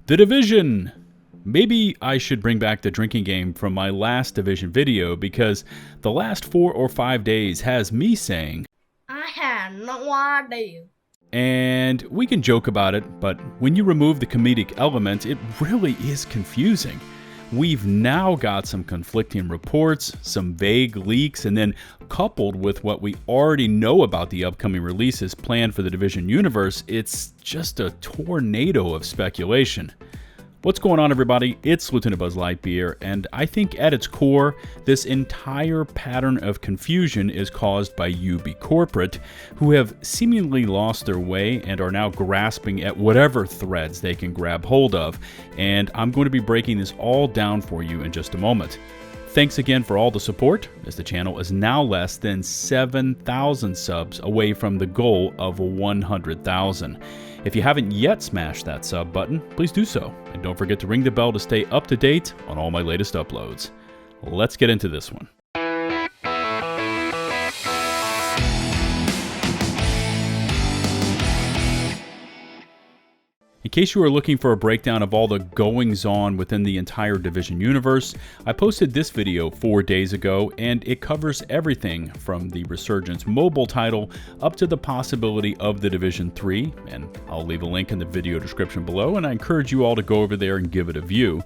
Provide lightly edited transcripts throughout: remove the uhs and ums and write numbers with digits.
The Division! Maybe I should bring back the drinking game from my last Division video because the last 4 or 5 days has me saying, I had no idea. And we can joke about it, but when you remove the comedic element, it really is confusing. We've now got some conflicting reports, some vague leaks, and then coupled with what we already know about the upcoming releases planned for the Division universe, it's just a tornado of speculation. What's going on, everybody? It's LtBuzzLitebeer, and I think at its core, this entire pattern of confusion is caused by Ubi Corporate, who have seemingly lost their way and are now grasping at whatever threads they can grab hold of, and I'm going to be breaking this all down for you in just a moment. Thanks again for all the support, as the channel is now less than 7,000 subs away from the goal of 100,000. If you haven't yet smashed that sub button, please do so, and don't forget to ring the bell to stay up to date on all my latest uploads. Let's get into this one. In case you are looking for a breakdown of all the goings-on within the entire Division universe, I posted this video 4 days ago, and it covers everything from the Resurgence mobile title up to the possibility of the Division 3, and I'll leave a link in the video description below, and I encourage you all to go over there and give it a view.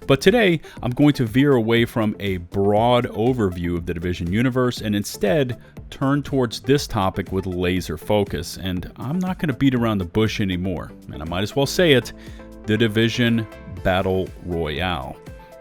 But today, I'm going to veer away from a broad overview of the Division universe and instead turn towards this topic with laser focus, and I'm not going to beat around the bush anymore, and I might as well say it, the Division Battle Royale.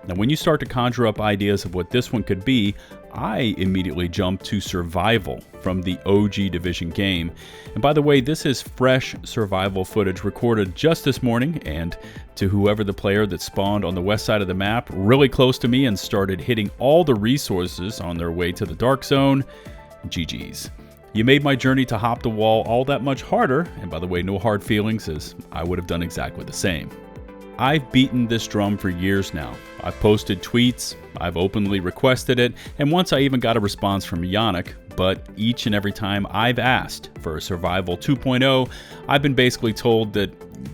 Now, when you start to conjure up ideas of what this one could be, I immediately jump to survival from the OG Division game. And by the way, this is fresh survival footage recorded just this morning, and to whoever the player that spawned on the west side of the map, really close to me and started hitting all the resources on their way to the Dark Zone, GG's. You made my journey to hop the wall all that much harder, and by the way, no hard feelings, as I would have done exactly the same. I've beaten this drum for years now. I've posted tweets, I've openly requested it, and once I even got a response from Yannick, but each and every time I've asked for a Survival 2.0, I've been basically told that,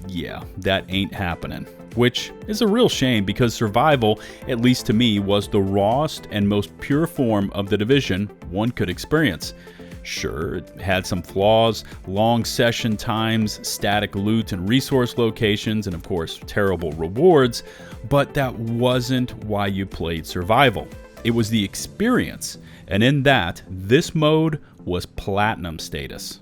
yeah, that ain't happening. Which is a real shame because Survival, at least to me, was the rawest and most pure form of the Division one could experience. Sure, it had some flaws, long session times, static loot and resource locations, and of course, terrible rewards, but that wasn't why you played Survival. It was the experience, and in that, this mode was Platinum status.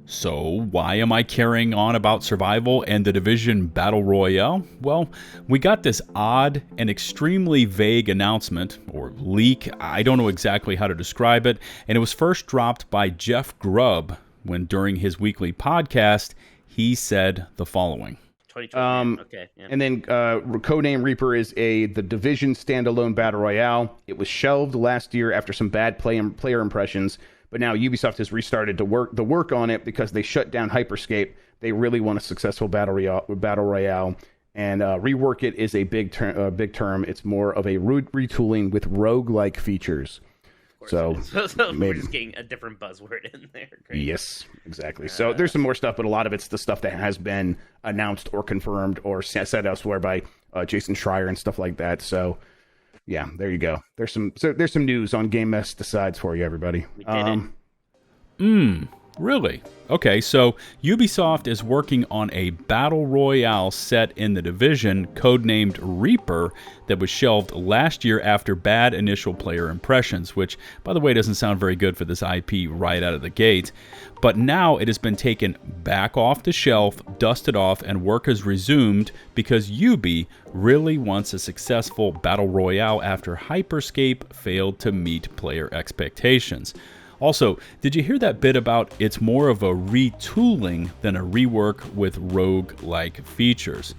So, why am I carrying on about Survival and the Division Battle Royale? Well, we got this odd and extremely vague announcement, or leak, I don't know exactly how to describe it, and it was first dropped by Jeff Grubb when during his weekly podcast, he said the following. Okay, yeah. And then codename Reaper is the Division standalone Battle Royale. It was shelved last year after some bad player impressions. But now Ubisoft has restarted to work on it because they shut down Hyperscape. They really want a successful Battle Royale, and rework it is a big term. It's more of a retooling with roguelike features. So we're just getting a different buzzword in there. Great. Yes, exactly. So there's some more stuff, but a lot of it's the stuff that has been announced or confirmed or said elsewhere by Jason Schreier and stuff like that. So. Yeah, there you go. There's some news on Game Mess Decides for you, everybody. We did it. Really? Okay, so Ubisoft is working on a Battle Royale set in the Division, codenamed Reaper, that was shelved last year after bad initial player impressions, which, by the way, doesn't sound very good for this IP right out of the gate. But now it has been taken back off the shelf, dusted off, and work has resumed because Ubi really wants a successful Battle Royale after Hyperscape failed to meet player expectations. Also, did you hear that bit about it's more of a retooling than a rework with rogue-like features?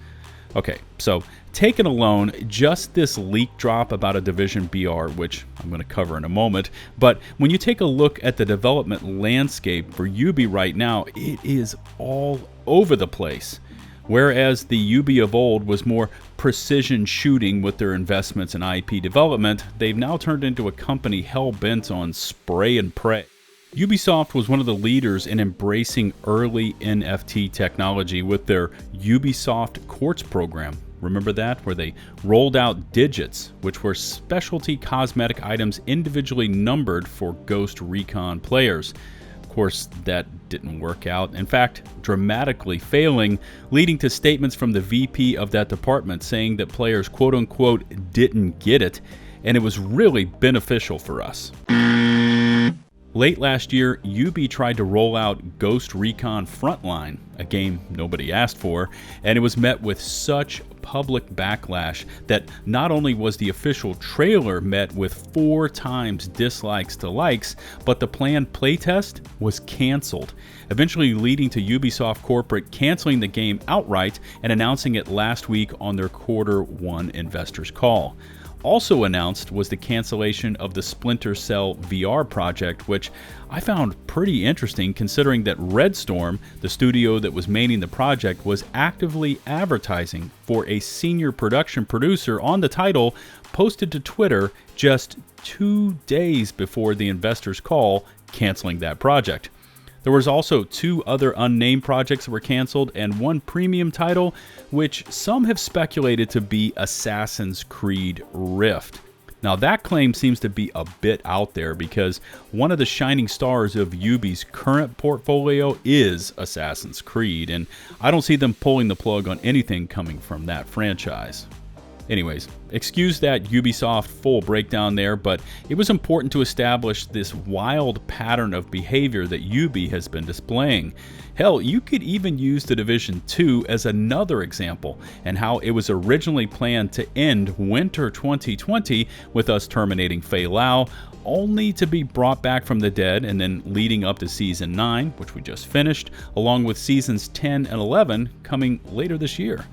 Okay, so taken alone, just this leak drop about a Division BR, which I'm going to cover in a moment, but when you take a look at the development landscape for Ubi right now, it is all over the place. Whereas the Ubi of old was more precision shooting with their investments in IP development, they've now turned into a company hell-bent on spray and pray. Ubisoft was one of the leaders in embracing early NFT technology with their Ubisoft Quartz program. Remember that? Where they rolled out digits, which were specialty cosmetic items individually numbered for Ghost Recon players. Of course, that didn't work out. In fact, dramatically failing, leading to statements from the VP of that department saying that players quote-unquote didn't get it, and it was really beneficial for us. Late last year, Ubi tried to roll out Ghost Recon Frontline, a game nobody asked for, and it was met with such public backlash that not only was the official trailer met with 4 times dislikes to likes, but the planned playtest was canceled, eventually leading to Ubisoft corporate canceling the game outright and announcing it last week on their Q1 investors call. Also announced was the cancellation of the Splinter Cell VR project, which I found pretty interesting considering that Red Storm, the studio that was manning the project, was actively advertising for a senior production producer on the title, posted to Twitter just 2 days before the investors' call, canceling that project. There was also 2 other unnamed projects that were canceled and 1 premium title, which some have speculated to be Assassin's Creed Rift. Now that claim seems to be a bit out there because one of the shining stars of Ubi's current portfolio is Assassin's Creed, and I don't see them pulling the plug on anything coming from that franchise. Anyways, excuse that Ubisoft full breakdown there, but it was important to establish this wild pattern of behavior that Ubi has been displaying. Hell, you could even use The Division 2 as another example, and how it was originally planned to end winter 2020 with us terminating Fei Lao, only to be brought back from the dead and then leading up to Season 9, which we just finished, along with Seasons 10 and 11 coming later this year.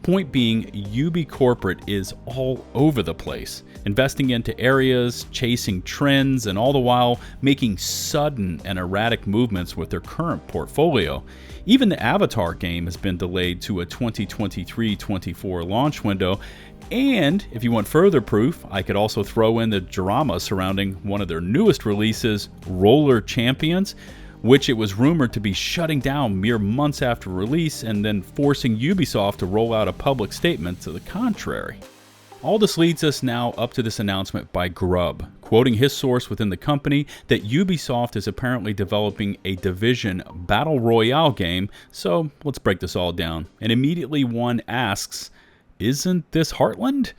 Point being, Ubi corporate is all over the place, investing into areas, chasing trends, and all the while making sudden and erratic movements with their current portfolio. Even the Avatar game has been delayed to a 2023-24 launch window, and if you want further proof, I could also throw in the drama surrounding one of their newest releases, Roller Champions, which it was rumored to be shutting down mere months after release and then forcing Ubisoft to roll out a public statement to the contrary. All this leads us now up to this announcement by Grubb, quoting his source within the company that Ubisoft is apparently developing a Division Battle Royale game, so let's break this all down. And immediately one asks, isn't this Heartland?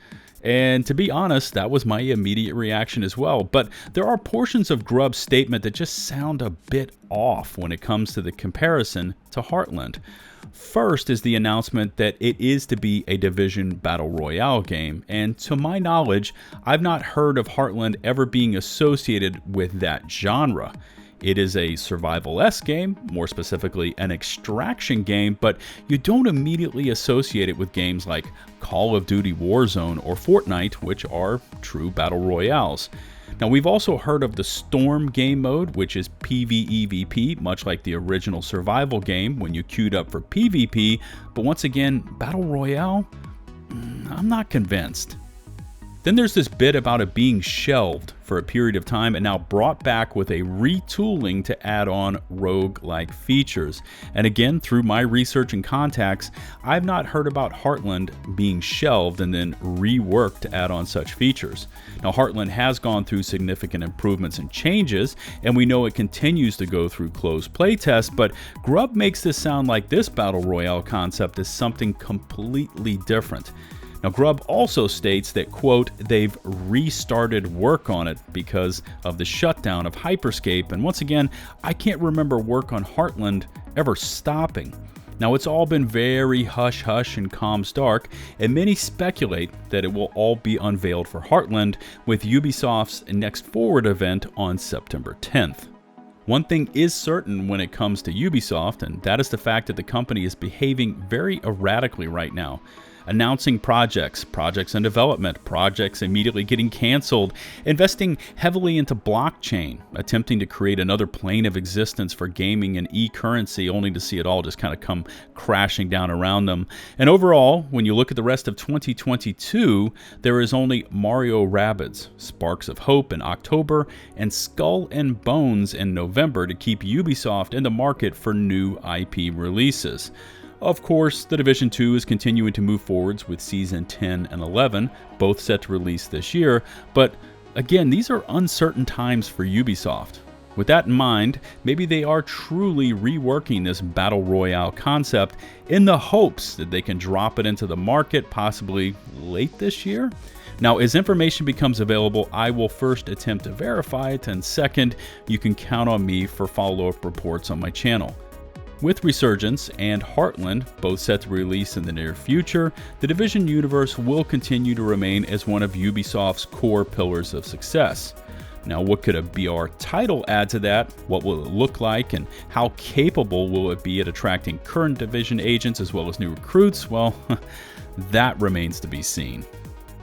And to be honest, that was my immediate reaction as well. But there are portions of Grubb's statement that just sound a bit off when it comes to the comparison to Heartland. First is the announcement that it is to be a Division Battle Royale game, and to my knowledge, I've not heard of Heartland ever being associated with that genre. It is a survival-esque game, more specifically an extraction game, but you don't immediately associate it with games like Call of Duty Warzone or Fortnite, which are true battle royales. Now, we've also heard of the Storm game mode, which is PvEVP, much like the original survival game when you queued up for PvP, but once again, battle royale? I'm not convinced. Then there's this bit about it being shelved for a period of time and now brought back with a retooling to add on rogue-like features. And again, through my research and contacts, I've not heard about Heartland being shelved and then reworked to add on such features. Now, Heartland has gone through significant improvements and changes, and we know it continues to go through closed playtests, but Grubb makes this sound like this Battle Royale concept is something completely different. Now, Grubb also states that, quote, they've restarted work on it because of the shutdown of Hyperscape, and once again, I can't remember work on Heartland ever stopping. Now, it's all been very hush-hush and comms dark, and many speculate that it will all be unveiled for Heartland with Ubisoft's Next Forward event on September 10th. One thing is certain when it comes to Ubisoft, and that is the fact that the company is behaving very erratically right now. announcing projects in development, projects immediately getting canceled, investing heavily into blockchain, attempting to create another plane of existence for gaming and e-currency, only to see it all just kind of come crashing down around them. And overall, when you look at the rest of 2022, there is only Mario Rabbids, Sparks of Hope in October, and Skull and Bones in November to keep Ubisoft in the market for new IP releases. Of course, The Division 2 is continuing to move forwards with Season 10 and 11, both set to release this year, but again, these are uncertain times for Ubisoft. With that in mind, maybe they are truly reworking this Battle Royale concept in the hopes that they can drop it into the market possibly late this year. Now, as information becomes available, I will first attempt to verify it, and second, you can count on me for follow-up reports on my channel. With Resurgence and Heartland, both set to release in the near future, the Division universe will continue to remain as one of Ubisoft's core pillars of success. Now, what could a BR title add to that? What will it look like, and how capable will it be at attracting current Division agents as well as new recruits? Well, that remains to be seen.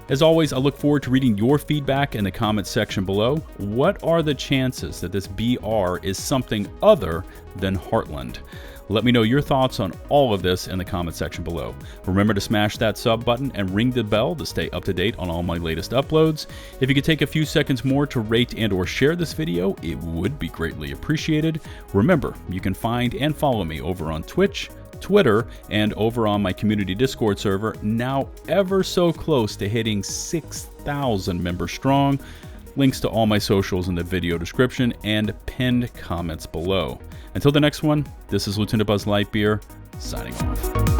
As always, I look forward to reading your feedback in the comments section below. What are the chances that this BR is something other than Heartland? Let me know your thoughts on all of this in the comment section below. Remember to smash that sub button and ring the bell to stay up to date on all my latest uploads. If you could take a few seconds more to rate and or share this video, it would be greatly appreciated. Remember, you can find and follow me over on Twitch, Twitter, and over on my community Discord server, now ever so close to hitting 6,000 members strong. Links to all my socials in the video description and pinned comments below. Until the next one, this is LtBuzzLitebeer, signing off.